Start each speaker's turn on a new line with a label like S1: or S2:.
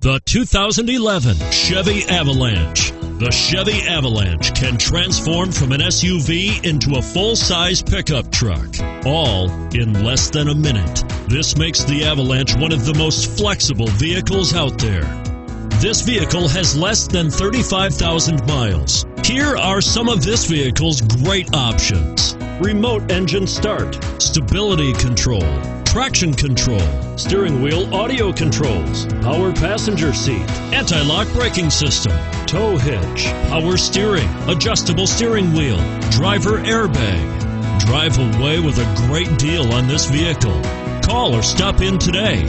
S1: The 2011 Chevy Avalanche. The Chevy Avalanche can transform from an SUV into a full-size pickup truck, all in less than a minute. This makes the Avalanche one of the most flexible vehicles out there. This vehicle has less than 35,000 miles. Here are some of this vehicle's great options: remote engine start, stability control, traction control, steering wheel audio controls, power passenger seat, anti-lock braking system, tow hitch, power steering, adjustable steering wheel, driver airbag. Drive away with a great deal on this vehicle. Call or stop in today.